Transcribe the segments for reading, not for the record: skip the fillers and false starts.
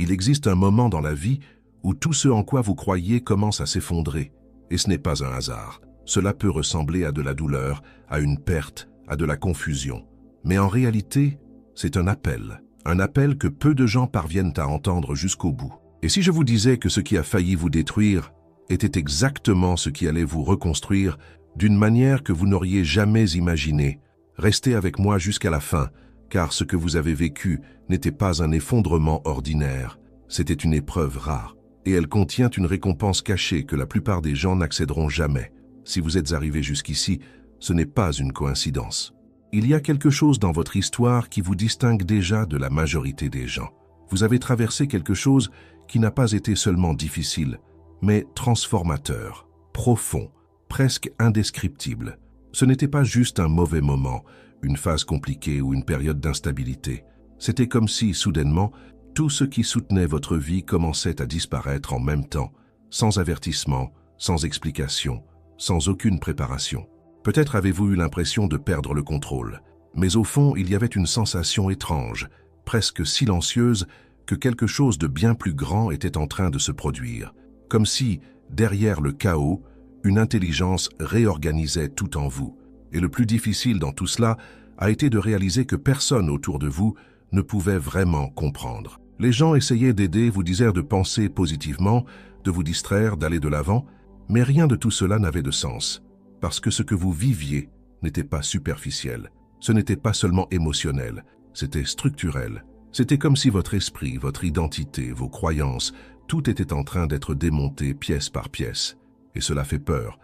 Il existe un moment dans la vie où tout ce en quoi vous croyez commence à s'effondrer. Et ce n'est pas un hasard. Cela peut ressembler à de la douleur, à une perte, à de la confusion. Mais en réalité, c'est un appel que peu de gens parviennent à entendre jusqu'au bout. Et si je vous disais que ce qui a failli vous détruire était exactement ce qui allait vous reconstruire d'une manière que vous n'auriez jamais imaginée, restez avec moi jusqu'à la fin, car ce que vous avez vécu n'était pas un effondrement ordinaire, c'était une épreuve rare. Et elle contient une récompense cachée que la plupart des gens n'accéderont jamais. Si vous êtes arrivé jusqu'ici, ce n'est pas une coïncidence. Il y a quelque chose dans votre histoire qui vous distingue déjà de la majorité des gens. Vous avez traversé quelque chose qui n'a pas été seulement difficile, mais transformateur, profond, presque indescriptible. Ce n'était pas juste un mauvais moment, une phase compliquée ou une période d'instabilité. C'était comme si, soudainement, tout ce qui soutenait votre vie commençait à disparaître en même temps, sans avertissement, sans explication, sans aucune préparation. Peut-être avez-vous eu l'impression de perdre le contrôle, mais au fond, il y avait une sensation étrange, presque silencieuse, que quelque chose de bien plus grand était en train de se produire, comme si, derrière le chaos, une intelligence réorganisait tout en vous. Et le plus difficile dans tout cela a été de réaliser que personne autour de vous ne pouvait vraiment comprendre. Les gens essayaient d'aider, vous disaient de penser positivement, de vous distraire, d'aller de l'avant, mais rien de tout cela n'avait de sens, parce que ce que vous viviez n'était pas superficiel, ce n'était pas seulement émotionnel, c'était structurel. C'était comme si votre esprit, votre identité, vos croyances, tout était en train d'être démonté pièce par pièce. Et cela fait peur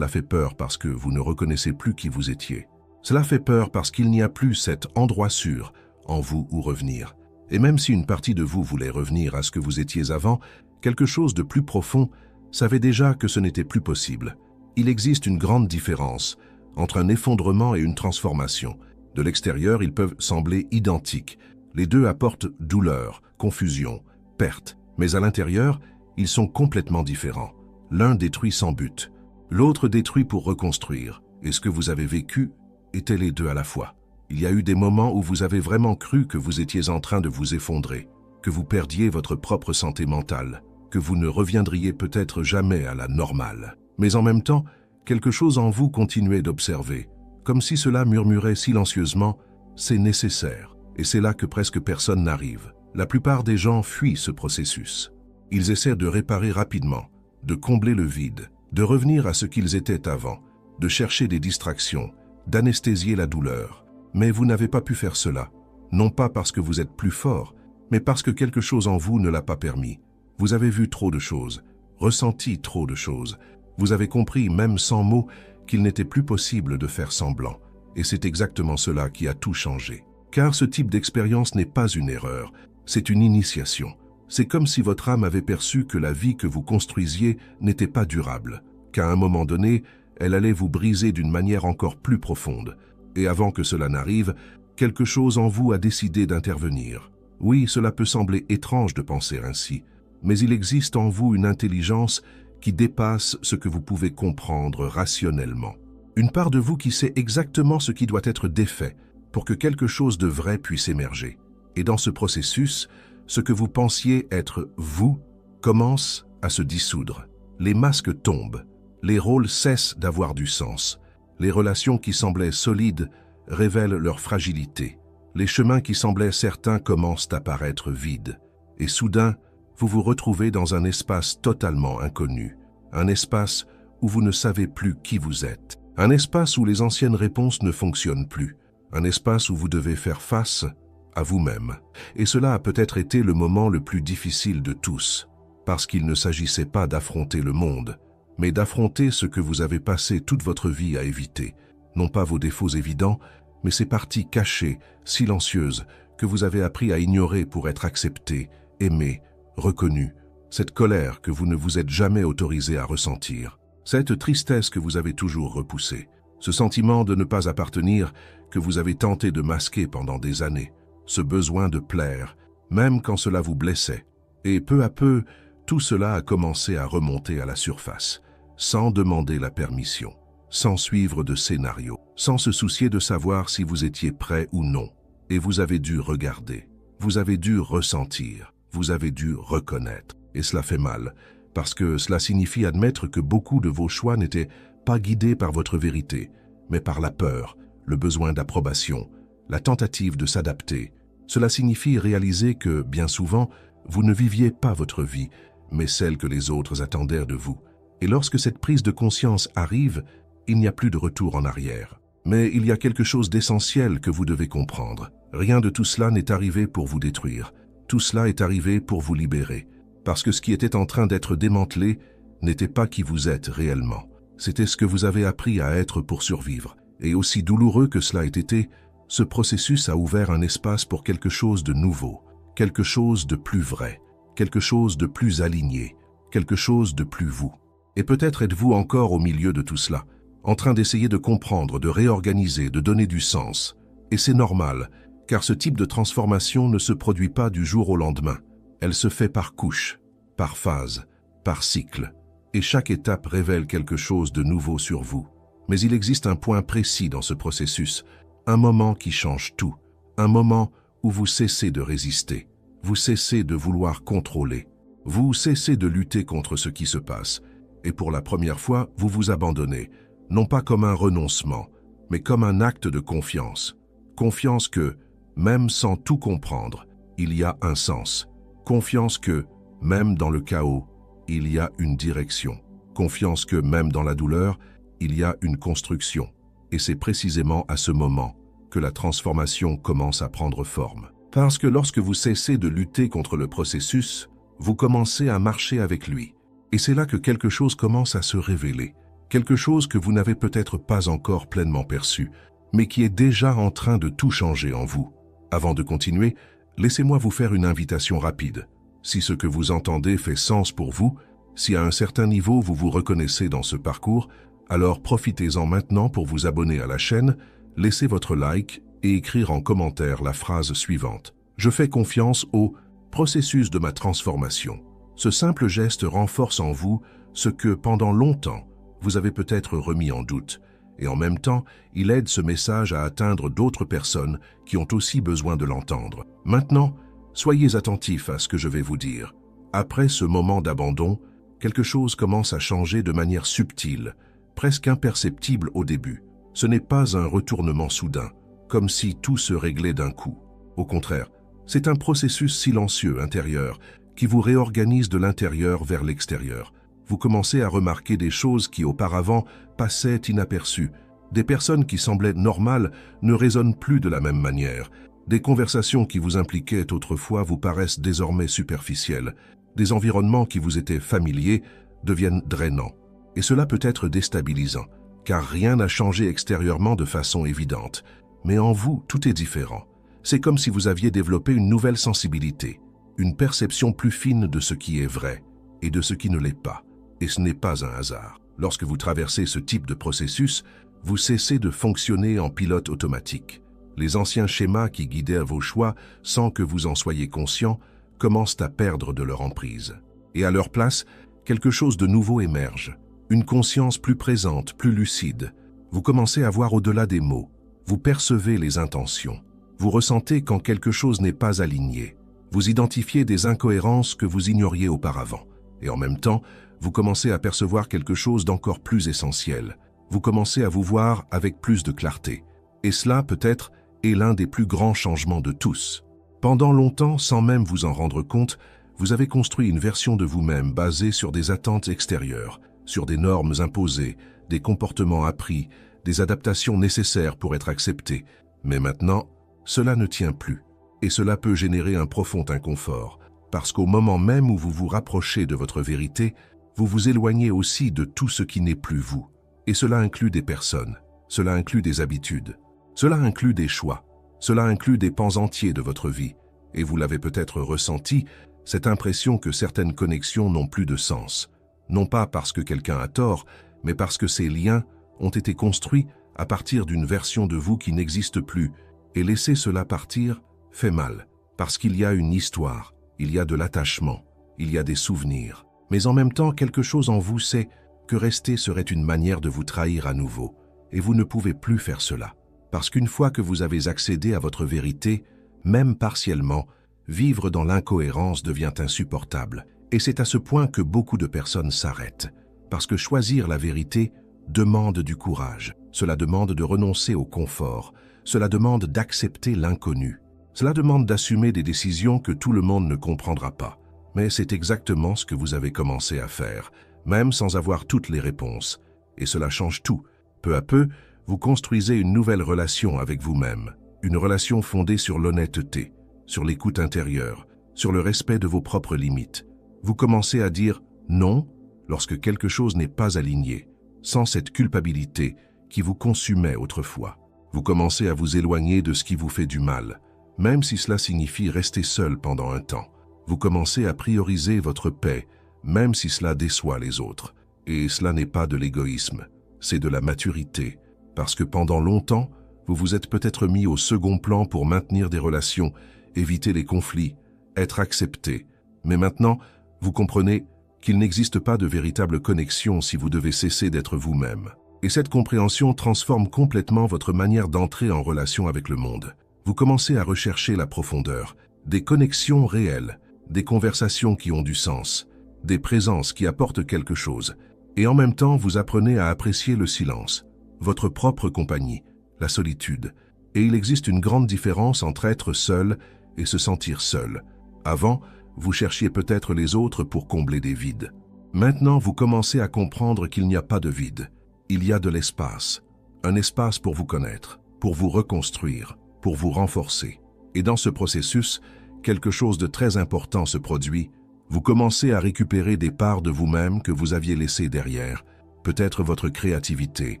parce que vous ne reconnaissez plus qui vous étiez. Cela fait peur parce qu'il n'y a plus cet endroit sûr en vous où revenir. Et même si une partie de vous voulait revenir à ce que vous étiez avant, quelque chose de plus profond savait déjà que ce n'était plus possible. Il existe une grande différence entre un effondrement et une transformation. De l'extérieur, ils peuvent sembler identiques. Les deux apportent douleur, confusion, perte. Mais à l'intérieur, ils sont complètement différents. L'un détruit sans but, l'autre détruit pour reconstruire. Et ce que vous avez vécu était les deux à la fois. Il y a eu des moments où vous avez vraiment cru que vous étiez en train de vous effondrer, que vous perdiez votre propre santé mentale, que vous ne reviendriez peut-être jamais à la normale. Mais en même temps, quelque chose en vous continuait d'observer, comme si cela murmurait silencieusement « c'est nécessaire ». Et c'est là que presque personne n'arrive. La plupart des gens fuient ce processus. Ils essaient de réparer rapidement, de combler le vide, de revenir à ce qu'ils étaient avant, de chercher des distractions, d'anesthésier la douleur. Mais vous n'avez pas pu faire cela, non pas parce que vous êtes plus fort, mais parce que quelque chose en vous ne l'a pas permis. Vous avez vu trop de choses, ressenti trop de choses. Vous avez compris, même sans mots, qu'il n'était plus possible de faire semblant. Et c'est exactement cela qui a tout changé. Car ce type d'expérience n'est pas une erreur, c'est une initiation. C'est comme si votre âme avait perçu que la vie que vous construisiez n'était pas durable, qu'à un moment donné, elle allait vous briser d'une manière encore plus profonde. Et avant que cela n'arrive, quelque chose en vous a décidé d'intervenir. Oui, cela peut sembler étrange de penser ainsi, mais il existe en vous une intelligence qui dépasse ce que vous pouvez comprendre rationnellement. Une part de vous qui sait exactement ce qui doit être défait pour que quelque chose de vrai puisse émerger. Et dans ce processus, ce que vous pensiez être vous commence à se dissoudre. Les masques tombent, les rôles cessent d'avoir du sens. Les relations qui semblaient solides révèlent leur fragilité. Les chemins qui semblaient certains commencent à paraître vides. Et soudain, vous vous retrouvez dans un espace totalement inconnu. Un espace où vous ne savez plus qui vous êtes. Un espace où les anciennes réponses ne fonctionnent plus. Un espace où vous devez faire face à vous-même. Et cela a peut-être été le moment le plus difficile de tous, parce qu'il ne s'agissait pas d'affronter le monde, mais d'affronter ce que vous avez passé toute votre vie à éviter. Non pas vos défauts évidents, mais ces parties cachées, silencieuses, que vous avez appris à ignorer pour être accepté, aimé, reconnu. Cette colère que vous ne vous êtes jamais autorisé à ressentir. Cette tristesse que vous avez toujours repoussée. Ce sentiment de ne pas appartenir que vous avez tenté de masquer pendant des années. Ce besoin de plaire, même quand cela vous blessait. Et peu à peu, tout cela a commencé à remonter à la surface, sans demander la permission, sans suivre de scénario, sans se soucier de savoir si vous étiez prêt ou non. Et vous avez dû regarder, vous avez dû ressentir, vous avez dû reconnaître. Et cela fait mal, parce que cela signifie admettre que beaucoup de vos choix n'étaient pas guidés par votre vérité, mais par la peur, le besoin d'approbation, la tentative de s'adapter. Cela signifie réaliser que, bien souvent, vous ne viviez pas votre vie, mais celle que les autres attendaient de vous. Et lorsque cette prise de conscience arrive, il n'y a plus de retour en arrière. Mais il y a quelque chose d'essentiel que vous devez comprendre. Rien de tout cela n'est arrivé pour vous détruire. Tout cela est arrivé pour vous libérer. Parce que ce qui était en train d'être démantelé n'était pas qui vous êtes réellement. C'était ce que vous avez appris à être pour survivre. Et aussi douloureux que cela ait été, ce processus a ouvert un espace pour quelque chose de nouveau, quelque chose de plus vrai, quelque chose de plus aligné, quelque chose de plus vous. Et peut-être êtes-vous encore au milieu de tout cela, en train d'essayer de comprendre, de réorganiser, de donner du sens. Et c'est normal, car ce type de transformation ne se produit pas du jour au lendemain. Elle se fait par couches, par phases, par cycles. Et chaque étape révèle quelque chose de nouveau sur vous. Mais il existe un point précis dans ce processus, un moment qui change tout, un moment où vous cessez de résister, vous cessez de vouloir contrôler, vous cessez de lutter contre ce qui se passe, et pour la première fois, vous vous abandonnez, non pas comme un renoncement, mais comme un acte de confiance. Confiance que, même sans tout comprendre, il y a un sens. Confiance que, même dans le chaos, il y a une direction. Confiance que, même dans la douleur, il y a une construction. Et c'est précisément à ce moment que la transformation commence à prendre forme. Parce que lorsque vous cessez de lutter contre le processus, vous commencez à marcher avec lui. Et c'est là que quelque chose commence à se révéler. Quelque chose que vous n'avez peut-être pas encore pleinement perçu, mais qui est déjà en train de tout changer en vous. Avant de continuer, laissez-moi vous faire une invitation rapide. Si ce que vous entendez fait sens pour vous, si à un certain niveau vous vous reconnaissez dans ce parcours, alors profitez-en maintenant pour vous abonner à la chaîne, laisser votre like et écrire en commentaire la phrase suivante. Je fais confiance au processus de ma transformation. Ce simple geste renforce en vous ce que, pendant longtemps, vous avez peut-être remis en doute. Et en même temps, il aide ce message à atteindre d'autres personnes qui ont aussi besoin de l'entendre. Maintenant, soyez attentifs à ce que je vais vous dire. Après ce moment d'abandon, quelque chose commence à changer de manière subtile, presque imperceptible au début. Ce n'est pas un retournement soudain, comme si tout se réglait d'un coup. Au contraire, c'est un processus silencieux intérieur qui vous réorganise de l'intérieur vers l'extérieur. Vous commencez à remarquer des choses qui auparavant passaient inaperçues. Des personnes qui semblaient normales ne résonnent plus de la même manière. Des conversations qui vous impliquaient autrefois vous paraissent désormais superficielles. Des environnements qui vous étaient familiers deviennent drainants. Et cela peut être déstabilisant, car rien n'a changé extérieurement de façon évidente. Mais en vous, tout est différent. C'est comme si vous aviez développé une nouvelle sensibilité, une perception plus fine de ce qui est vrai et de ce qui ne l'est pas. Et ce n'est pas un hasard. Lorsque vous traversez ce type de processus, vous cessez de fonctionner en pilote automatique. Les anciens schémas qui guidaient vos choix, sans que vous en soyez conscient, commencent à perdre de leur emprise. Et à leur place, quelque chose de nouveau émerge. Une conscience plus présente, plus lucide. Vous commencez à voir au-delà des mots. Vous percevez les intentions. Vous ressentez quand quelque chose n'est pas aligné. Vous identifiez des incohérences que vous ignoriez auparavant. Et en même temps, vous commencez à percevoir quelque chose d'encore plus essentiel. Vous commencez à vous voir avec plus de clarté. Et cela, peut-être, est l'un des plus grands changements de tous. Pendant longtemps, sans même vous en rendre compte, vous avez construit une version de vous-même basée sur des attentes extérieures, sur des normes imposées, des comportements appris, des adaptations nécessaires pour être acceptés. Mais maintenant, cela ne tient plus. Et cela peut générer un profond inconfort, parce qu'au moment même où vous vous rapprochez de votre vérité, vous vous éloignez aussi de tout ce qui n'est plus vous. Et cela inclut des personnes, cela inclut des habitudes, cela inclut des choix, cela inclut des pans entiers de votre vie. Et vous l'avez peut-être ressenti, cette impression que certaines connexions n'ont plus de sens. Non pas parce que quelqu'un a tort, mais parce que ces liens ont été construits à partir d'une version de vous qui n'existe plus. Et laisser cela partir fait mal, parce qu'il y a une histoire, il y a de l'attachement, il y a des souvenirs. Mais en même temps, quelque chose en vous sait que rester serait une manière de vous trahir à nouveau. Et vous ne pouvez plus faire cela. Parce qu'une fois que vous avez accédé à votre vérité, même partiellement, vivre dans l'incohérence devient insupportable. Et c'est à ce point que beaucoup de personnes s'arrêtent. Parce que choisir la vérité demande du courage. Cela demande de renoncer au confort. Cela demande d'accepter l'inconnu. Cela demande d'assumer des décisions que tout le monde ne comprendra pas. Mais c'est exactement ce que vous avez commencé à faire, même sans avoir toutes les réponses. Et cela change tout. Peu à peu, vous construisez une nouvelle relation avec vous-même. Une relation fondée sur l'honnêteté, sur l'écoute intérieure, sur le respect de vos propres limites. Vous commencez à dire « non » lorsque quelque chose n'est pas aligné, sans cette culpabilité qui vous consumait autrefois. Vous commencez à vous éloigner de ce qui vous fait du mal, même si cela signifie rester seul pendant un temps. Vous commencez à prioriser votre paix, même si cela déçoit les autres. Et cela n'est pas de l'égoïsme, c'est de la maturité. Parce que pendant longtemps, vous vous êtes peut-être mis au second plan pour maintenir des relations, éviter les conflits, être accepté. Mais maintenant, vous comprenez qu'il n'existe pas de véritable connexion si vous devez cesser d'être vous-même. Et cette compréhension transforme complètement votre manière d'entrer en relation avec le monde. Vous commencez à rechercher la profondeur, des connexions réelles, des conversations qui ont du sens, des présences qui apportent quelque chose. Et en même temps, vous apprenez à apprécier le silence, votre propre compagnie, la solitude. Et il existe une grande différence entre être seul et se sentir seul. Avant, vous cherchiez peut-être les autres pour combler des vides. Maintenant, vous commencez à comprendre qu'il n'y a pas de vide. Il y a de l'espace. Un espace pour vous connaître, pour vous reconstruire, pour vous renforcer. Et dans ce processus, quelque chose de très important se produit. Vous commencez à récupérer des parts de vous-même que vous aviez laissées derrière. Peut-être votre créativité,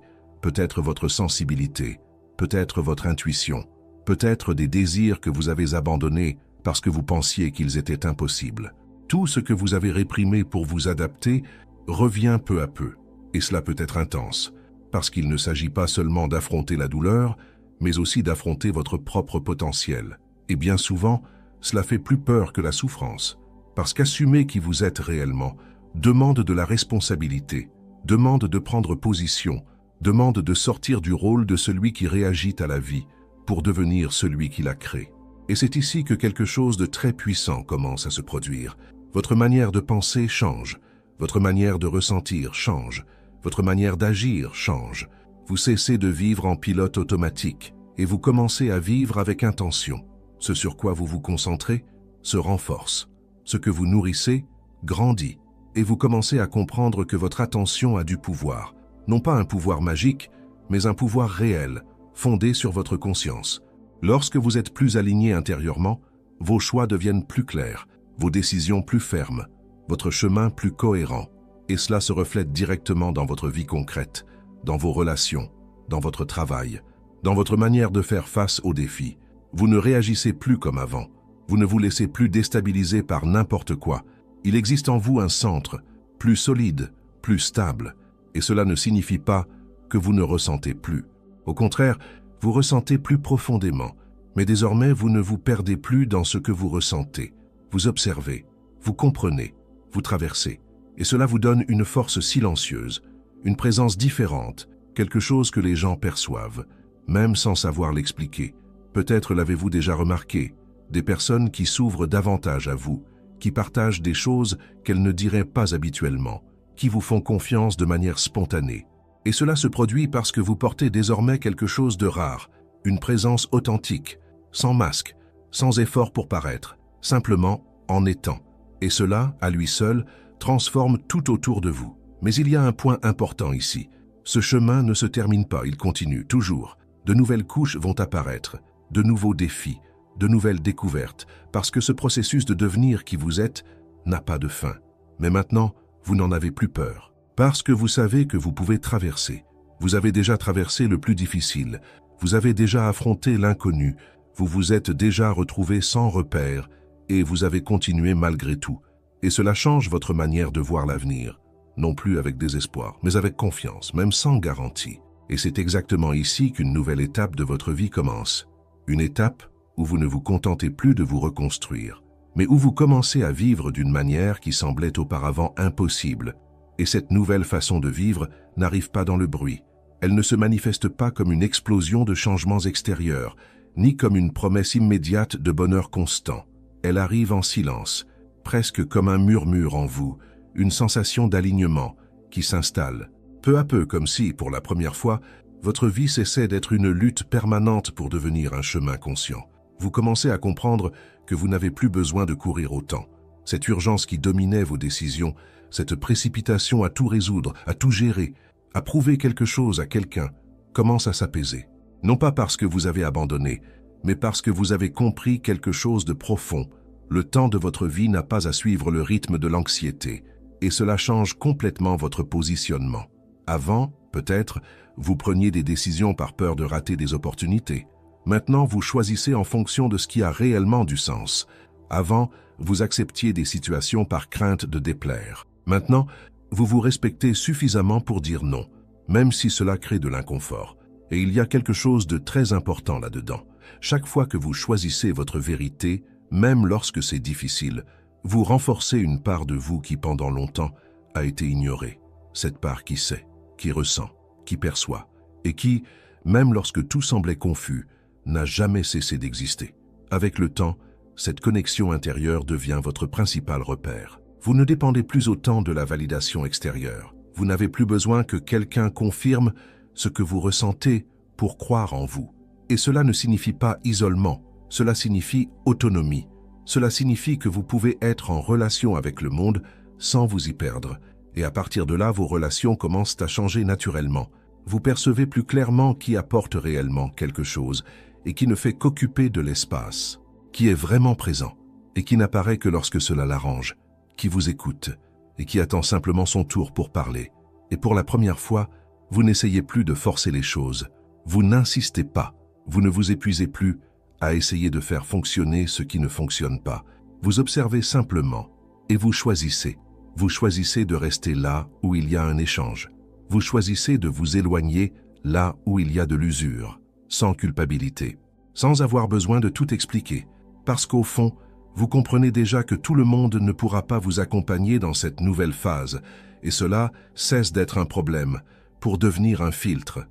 peut-être votre sensibilité, peut-être votre intuition, peut-être des désirs que vous avez abandonnés parce que vous pensiez qu'ils étaient impossibles. Tout ce que vous avez réprimé pour vous adapter revient peu à peu. Et cela peut être intense, parce qu'il ne s'agit pas seulement d'affronter la douleur, mais aussi d'affronter votre propre potentiel. Et bien souvent, cela fait plus peur que la souffrance, parce qu'assumer qui vous êtes réellement demande de la responsabilité, demande de prendre position, demande de sortir du rôle de celui qui réagit à la vie pour devenir celui qui la crée. Et c'est ici que quelque chose de très puissant commence à se produire. Votre manière de penser change, votre manière de ressentir change, votre manière d'agir change. Vous cessez de vivre en pilote automatique et vous commencez à vivre avec intention. Ce sur quoi vous vous concentrez se renforce. Ce que vous nourrissez grandit et vous commencez à comprendre que votre attention a du pouvoir. Non pas un pouvoir magique, mais un pouvoir réel, fondé sur votre conscience. Lorsque vous êtes plus aligné intérieurement, vos choix deviennent plus clairs, vos décisions plus fermes, votre chemin plus cohérent. Et cela se reflète directement dans votre vie concrète, dans vos relations, dans votre travail, dans votre manière de faire face aux défis. Vous ne réagissez plus comme avant. Vous ne vous laissez plus déstabiliser par n'importe quoi. Il existe en vous un centre, plus solide, plus stable. Et cela ne signifie pas que vous ne ressentez plus. Au contraire, vous ressentez plus profondément. Mais désormais, vous ne vous perdez plus dans ce que vous ressentez. Vous observez, vous comprenez, vous traversez. Et cela vous donne une force silencieuse, une présence différente, quelque chose que les gens perçoivent, même sans savoir l'expliquer. Peut-être l'avez-vous déjà remarqué, des personnes qui s'ouvrent davantage à vous, qui partagent des choses qu'elles ne diraient pas habituellement, qui vous font confiance de manière spontanée. Et cela se produit parce que vous portez désormais quelque chose de rare, une présence authentique, sans masque, sans effort pour paraître, simplement en étant. Et cela, à lui seul, transforme tout autour de vous. Mais il y a un point important ici. Ce chemin ne se termine pas, il continue, toujours. De nouvelles couches vont apparaître, de nouveaux défis, de nouvelles découvertes, parce que ce processus de devenir qui vous êtes n'a pas de fin. Mais maintenant, vous n'en avez plus peur, parce que vous savez que vous pouvez traverser. Vous avez déjà traversé le plus difficile, vous avez déjà affronté l'inconnu, vous vous êtes déjà retrouvé sans repère, et vous avez continué malgré tout. Et cela change votre manière de voir l'avenir, non plus avec désespoir, mais avec confiance, même sans garantie. Et c'est exactement ici qu'une nouvelle étape de votre vie commence. Une étape où vous ne vous contentez plus de vous reconstruire, mais où vous commencez à vivre d'une manière qui semblait auparavant impossible. Et cette nouvelle façon de vivre n'arrive pas dans le bruit. Elle ne se manifeste pas comme une explosion de changements extérieurs, ni comme une promesse immédiate de bonheur constant. Elle arrive en silence, presque comme un murmure en vous, une sensation d'alignement qui s'installe, peu à peu, comme si, pour la première fois, votre vie cessait d'être une lutte permanente pour devenir un chemin conscient. Vous commencez à comprendre que vous n'avez plus besoin de courir autant. Cette urgence qui dominait vos décisions, cette précipitation à tout résoudre, à tout gérer, à prouver quelque chose à quelqu'un, commence à s'apaiser. Non pas parce que vous avez abandonné, mais parce que vous avez compris quelque chose de profond. Le temps de votre vie n'a pas à suivre le rythme de l'anxiété, et cela change complètement votre positionnement. Avant, peut-être, vous preniez des décisions par peur de rater des opportunités. Maintenant, vous choisissez en fonction de ce qui a réellement du sens. Avant, vous acceptiez des situations par crainte de déplaire. Maintenant, vous vous respectez suffisamment pour dire non, même si cela crée de l'inconfort. Et il y a quelque chose de très important là-dedans. Chaque fois que vous choisissez votre vérité, même lorsque c'est difficile, vous renforcez une part de vous qui, pendant longtemps, a été ignorée. Cette part qui sait, qui ressent, qui perçoit, et qui, même lorsque tout semblait confus, n'a jamais cessé d'exister. Avec le temps, cette connexion intérieure devient votre principal repère. Vous ne dépendez plus autant de la validation extérieure. Vous n'avez plus besoin que quelqu'un confirme ce que vous ressentez pour croire en vous. Et cela ne signifie pas isolement, cela signifie autonomie. Cela signifie que vous pouvez être en relation avec le monde sans vous y perdre. Et à partir de là, vos relations commencent à changer naturellement. Vous percevez plus clairement qui apporte réellement quelque chose et qui ne fait qu'occuper de l'espace, qui est vraiment présent et qui n'apparaît que lorsque cela l'arrange, qui vous écoute et qui attend simplement son tour pour parler. Et pour la première fois, vous n'essayez plus de forcer les choses. Vous n'insistez pas. Vous ne vous épuisez plus à essayer de faire fonctionner ce qui ne fonctionne pas. Vous observez simplement et vous choisissez. Vous choisissez de rester là où il y a un échange. Vous choisissez de vous éloigner là où il y a de l'usure, sans culpabilité, sans avoir besoin de tout expliquer, parce qu'au fond, vous comprenez déjà que tout le monde ne pourra pas vous accompagner dans cette nouvelle phase, et cela cesse d'être un problème, pour devenir un filtre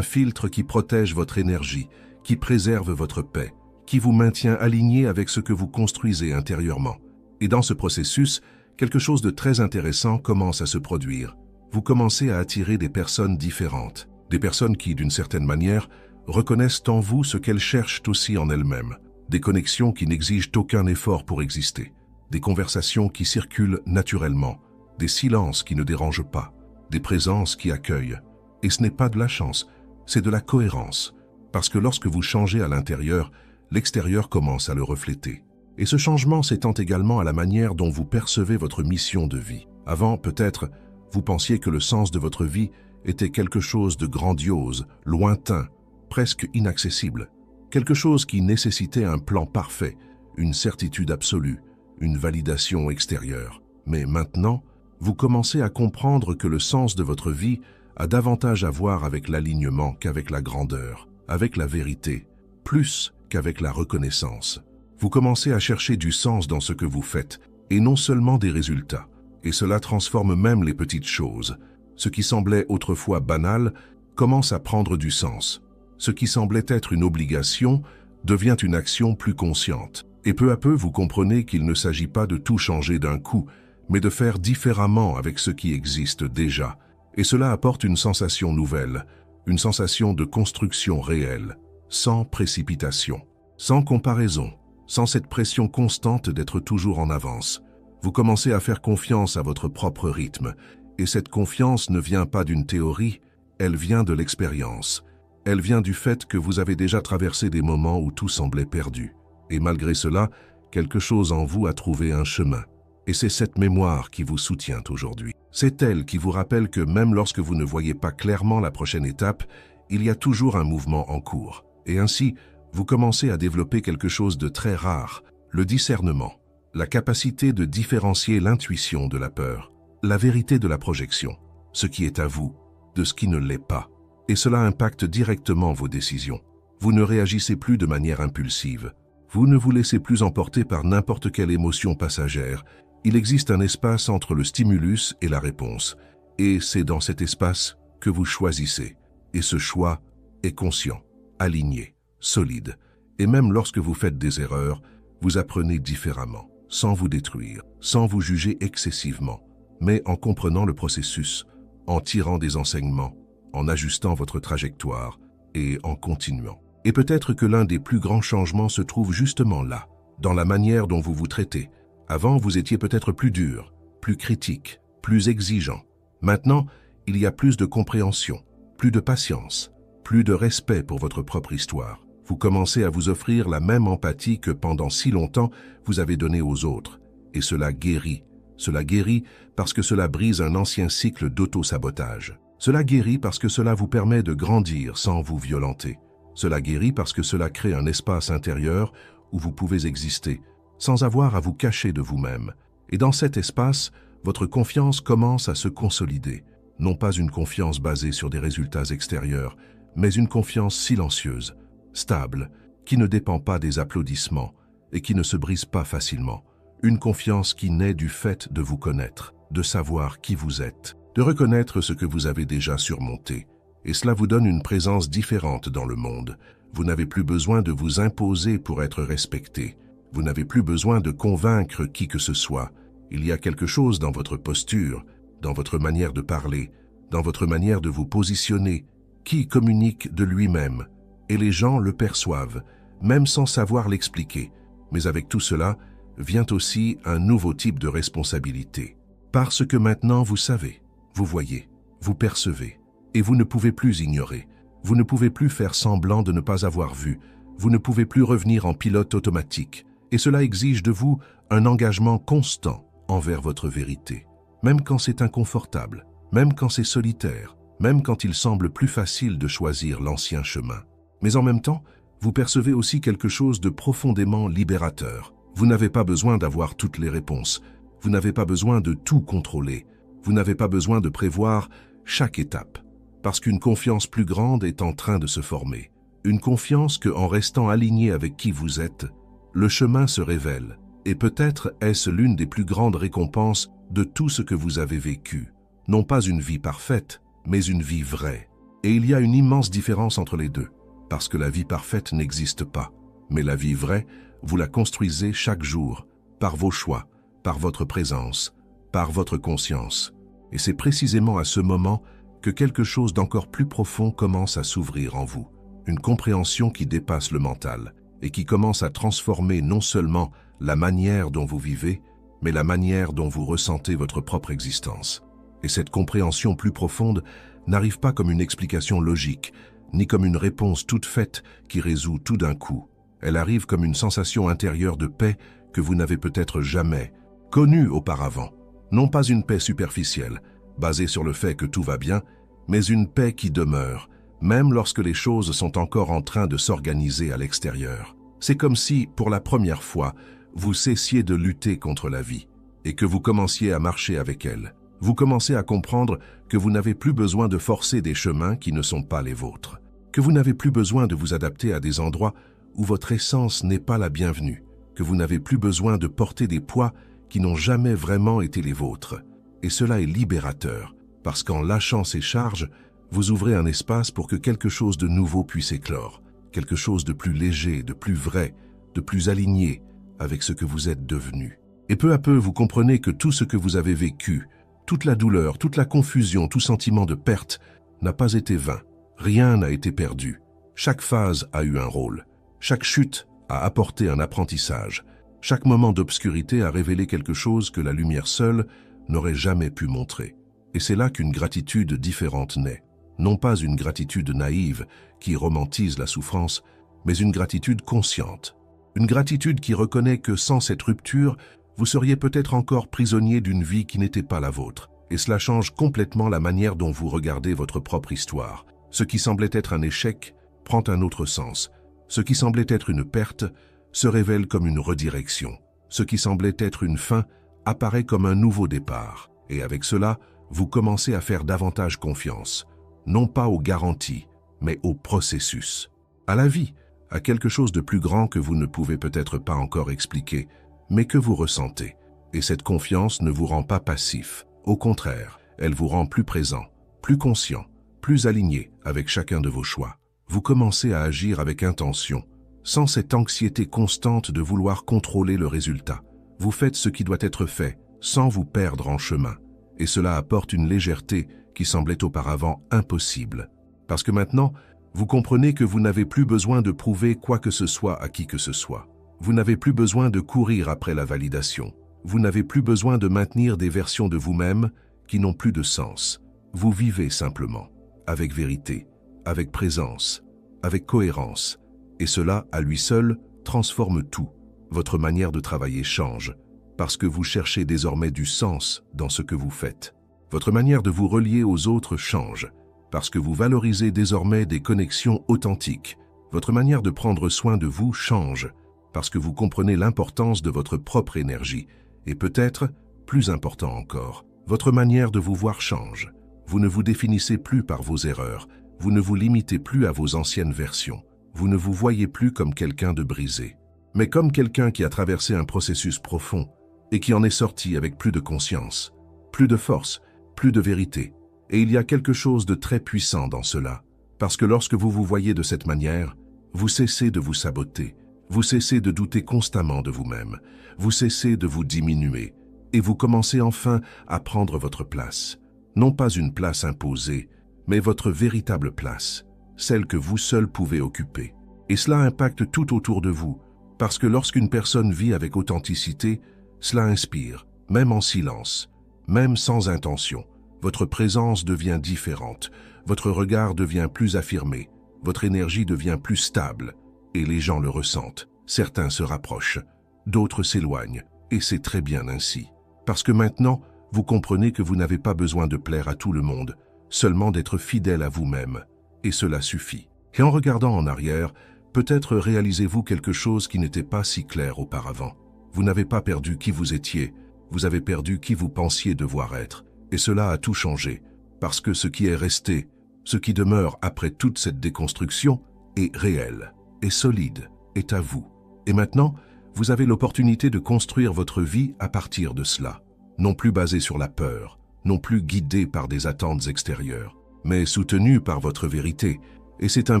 qui protège votre énergie, qui préserve votre paix, qui vous maintient aligné avec ce que vous construisez intérieurement. Et dans ce processus, quelque chose de très intéressant commence à se produire. Vous commencez à attirer des personnes différentes, des personnes qui, d'une certaine manière, reconnaissent en vous ce qu'elles cherchent aussi en elles-mêmes, des connexions qui n'exigent aucun effort pour exister, des conversations qui circulent naturellement, des silences qui ne dérangent pas, des présences qui accueillent. Et ce n'est pas de la chance, c'est de la cohérence, parce que lorsque vous changez à l'intérieur, l'extérieur commence à le refléter. Et ce changement s'étend également à la manière dont vous percevez votre mission de vie. Avant, peut-être, vous pensiez que le sens de votre vie était quelque chose de grandiose, lointain, presque inaccessible. Quelque chose qui nécessitait un plan parfait, une certitude absolue, une validation extérieure. Mais maintenant, vous commencez à comprendre que le sens de votre vie a davantage à voir avec l'alignement qu'avec la grandeur, avec la vérité, plus qu'avec la reconnaissance. Vous commencez à chercher du sens dans ce que vous faites, et non seulement des résultats. Et cela transforme même les petites choses. Ce qui semblait autrefois banal commence à prendre du sens. Ce qui semblait être une obligation devient une action plus consciente. Et peu à peu, vous comprenez qu'il ne s'agit pas de tout changer d'un coup, mais de faire différemment avec ce qui existe déjà. Et cela apporte une sensation nouvelle, une sensation de construction réelle, sans précipitation, sans comparaison, sans cette pression constante d'être toujours en avance. Vous commencez à faire confiance à votre propre rythme, et cette confiance ne vient pas d'une théorie, elle vient de l'expérience. Elle vient du fait que vous avez déjà traversé des moments où tout semblait perdu. Et malgré cela, quelque chose en vous a trouvé un chemin. Et c'est cette mémoire qui vous soutient aujourd'hui. C'est elle qui vous rappelle que même lorsque vous ne voyez pas clairement la prochaine étape, il y a toujours un mouvement en cours. Et ainsi, vous commencez à développer quelque chose de très rare, le discernement, la capacité de différencier l'intuition de la peur, la vérité de la projection, ce qui est à vous, de ce qui ne l'est pas. Et cela impacte directement vos décisions. Vous ne réagissez plus de manière impulsive. Vous ne vous laissez plus emporter par n'importe quelle émotion passagère. Il existe un espace entre le stimulus et la réponse. Et c'est dans cet espace que vous choisissez. Et ce choix est conscient, aligné, solide. Et même lorsque vous faites des erreurs, Vous apprenez différemment, sans vous détruire, sans vous juger excessivement, mais en comprenant le processus, en tirant des enseignements, en ajustant votre trajectoire et en continuant. Et peut-être que l'un des plus grands changements se trouve justement là, dans la manière dont vous vous traitez. Avant, vous étiez peut-être plus dur, plus critique, plus exigeant. Maintenant, il y a plus de compréhension, plus de patience, plus de respect pour votre propre histoire. Vous commencez à vous offrir la même empathie que pendant si longtemps vous avez donnée aux autres. Et cela guérit. Cela guérit parce que cela brise un ancien cycle d'auto-sabotage. Cela guérit parce que cela vous permet de grandir sans vous violenter. Cela guérit parce que cela crée un espace intérieur où vous pouvez exister, sans avoir à vous cacher de vous-même. Et dans cet espace, votre confiance commence à se consolider. Non pas une confiance basée sur des résultats extérieurs, mais une confiance silencieuse, stable, qui ne dépend pas des applaudissements et qui ne se brise pas facilement. Une confiance qui naît du fait de vous connaître, de savoir qui vous êtes, de reconnaître ce que vous avez déjà surmonté. Et cela vous donne une présence différente dans le monde. Vous n'avez plus besoin de vous imposer pour être respecté. Vous n'avez plus besoin de convaincre qui que ce soit. Il y a quelque chose dans votre posture, dans votre manière de parler, dans votre manière de vous positionner, qui communique de lui-même. Et les gens le perçoivent, même sans savoir l'expliquer. Mais avec tout cela, vient aussi un nouveau type de responsabilité. Parce que maintenant vous savez, vous voyez, vous percevez, et vous ne pouvez plus ignorer. Vous ne pouvez plus faire semblant de ne pas avoir vu. Vous ne pouvez plus revenir en pilote automatique. Et cela exige de vous un engagement constant envers votre vérité. Même quand c'est inconfortable, même quand c'est solitaire, même quand il semble plus facile de choisir l'ancien chemin. Mais en même temps, vous percevez aussi quelque chose de profondément libérateur. Vous n'avez pas besoin d'avoir toutes les réponses. Vous n'avez pas besoin de tout contrôler. Vous n'avez pas besoin de prévoir chaque étape. Parce qu'une confiance plus grande est en train de se former. Une confiance que, en restant aligné avec qui vous êtes, le chemin se révèle. Et peut-être est-ce l'une des plus grandes récompenses de tout ce que vous avez vécu. Non pas une vie parfaite, mais une vie vraie. Et il y a une immense différence entre les deux. Parce que la vie parfaite n'existe pas. Mais la vie vraie, vous la construisez chaque jour, par vos choix, par votre présence, par votre conscience. Et c'est précisément à ce moment que quelque chose d'encore plus profond commence à s'ouvrir en vous. Une compréhension qui dépasse le mental et qui commence à transformer non seulement la manière dont vous vivez, mais la manière dont vous ressentez votre propre existence. Et cette compréhension plus profonde n'arrive pas comme une explication logique, ni comme une réponse toute faite qui résout tout d'un coup. Elle arrive comme une sensation intérieure de paix que vous n'avez peut-être jamais connue auparavant. Non pas une paix superficielle, basée sur le fait que tout va bien, mais une paix qui demeure, même lorsque les choses sont encore en train de s'organiser à l'extérieur. C'est comme si, pour la première fois, vous cessiez de lutter contre la vie et que vous commenciez à marcher avec elle. Vous commencez à comprendre que vous n'avez plus besoin de forcer des chemins qui ne sont pas les vôtres, que vous n'avez plus besoin de vous adapter à des endroits où votre essence n'est pas la bienvenue, que vous n'avez plus besoin de porter des poids qui n'ont jamais vraiment été les vôtres. Et cela est libérateur, parce qu'en lâchant ces charges, vous ouvrez un espace pour que quelque chose de nouveau puisse éclore, quelque chose de plus léger, de plus vrai, de plus aligné avec ce que vous êtes devenu. Et peu à peu, vous comprenez que tout ce que vous avez vécu, toute la douleur, toute la confusion, tout sentiment de perte n'a pas été vain. Rien n'a été perdu. Chaque phase a eu un rôle. Chaque chute a apporté un apprentissage. Chaque moment d'obscurité a révélé quelque chose que la lumière seule n'aurait jamais pu montrer. Et c'est là qu'une gratitude différente naît. Non pas une gratitude naïve qui romantise la souffrance, mais une gratitude consciente. Une gratitude qui reconnaît que sans cette rupture, vous seriez peut-être encore prisonnier d'une vie qui n'était pas la vôtre. Et cela change complètement la manière dont vous regardez votre propre histoire. Ce qui semblait être un échec prend un autre sens. Ce qui semblait être une perte se révèle comme une redirection. Ce qui semblait être une fin apparaît comme un nouveau départ. Et avec cela, vous commencez à faire davantage confiance, non pas aux garanties, mais au processus, à la vie, à quelque chose de plus grand que vous ne pouvez peut-être pas encore expliquer, mais que vous ressentez. Et cette confiance ne vous rend pas passif. Au contraire, elle vous rend plus présent, plus conscient, plus aligné avec chacun de vos choix. Vous commencez à agir avec intention, sans cette anxiété constante de vouloir contrôler le résultat. Vous faites ce qui doit être fait, sans vous perdre en chemin. Et cela apporte une légèreté qui semblait auparavant impossible. Parce que maintenant, vous comprenez que vous n'avez plus besoin de prouver quoi que ce soit à qui que ce soit. Vous n'avez plus besoin de courir après la validation. Vous n'avez plus besoin de maintenir des versions de vous-même qui n'ont plus de sens. Vous vivez simplement, avec vérité, avec présence, avec cohérence. Et cela, à lui seul, transforme tout. Votre manière de travailler change, parce que vous cherchez désormais du sens dans ce que vous faites. Votre manière de vous relier aux autres change, parce que vous valorisez désormais des connexions authentiques. Votre manière de prendre soin de vous change, parce que vous comprenez l'importance de votre propre énergie. Et peut-être, plus important encore, votre manière de vous voir change. Vous ne vous définissez plus par vos erreurs, vous ne vous limitez plus à vos anciennes versions. Vous ne vous voyez plus comme quelqu'un de brisé, mais comme quelqu'un qui a traversé un processus profond et qui en est sorti avec plus de conscience, plus de force, plus de vérité. Et il y a quelque chose de très puissant dans cela, parce que lorsque vous vous voyez de cette manière, vous cessez de vous saboter, vous cessez de douter constamment de vous-même, vous cessez de vous diminuer, et vous commencez enfin à prendre votre place. Non pas une place imposée, mais votre véritable place, celle que vous seul pouvez occuper. Et cela impacte tout autour de vous, parce que lorsqu'une personne vit avec authenticité, cela inspire, même en silence, même sans intention. Votre présence devient différente, votre regard devient plus affirmé, votre énergie devient plus stable, et les gens le ressentent. Certains se rapprochent, d'autres s'éloignent, et c'est très bien ainsi. Parce que maintenant, vous comprenez que vous n'avez pas besoin de plaire à tout le monde, seulement d'être fidèle à vous-même. Et cela suffit. Et en regardant en arrière, peut-être réalisez-vous quelque chose qui n'était pas si clair auparavant. Vous n'avez pas perdu qui vous étiez, vous avez perdu qui vous pensiez devoir être. Et cela a tout changé, parce que ce qui est resté, ce qui demeure après toute cette déconstruction, est réel, est solide, est à vous. Et maintenant, vous avez l'opportunité de construire votre vie à partir de cela. Non plus basé sur la peur, non plus guidé par des attentes extérieures, mais soutenu par votre vérité. Et c'est un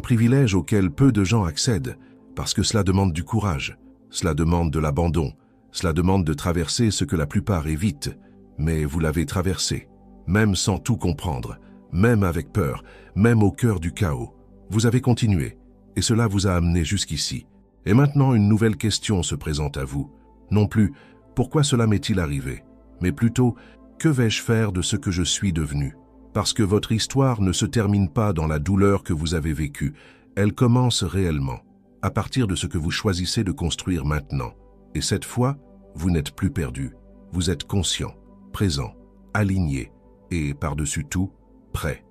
privilège auquel peu de gens accèdent, parce que cela demande du courage, cela demande de l'abandon, cela demande de traverser ce que la plupart évitent, mais vous l'avez traversé, même sans tout comprendre, même avec peur, même au cœur du chaos. Vous avez continué, et cela vous a amené jusqu'ici. Et maintenant une nouvelle question se présente à vous. Non plus, pourquoi cela m'est-il arrivé, mais plutôt, que vais-je faire de ce que je suis devenu ? Parce que votre histoire ne se termine pas dans la douleur que vous avez vécue, elle commence réellement, à partir de ce que vous choisissez de construire maintenant. Et cette fois, vous n'êtes plus perdu, vous êtes conscient, présent, aligné et, par-dessus tout, prêt.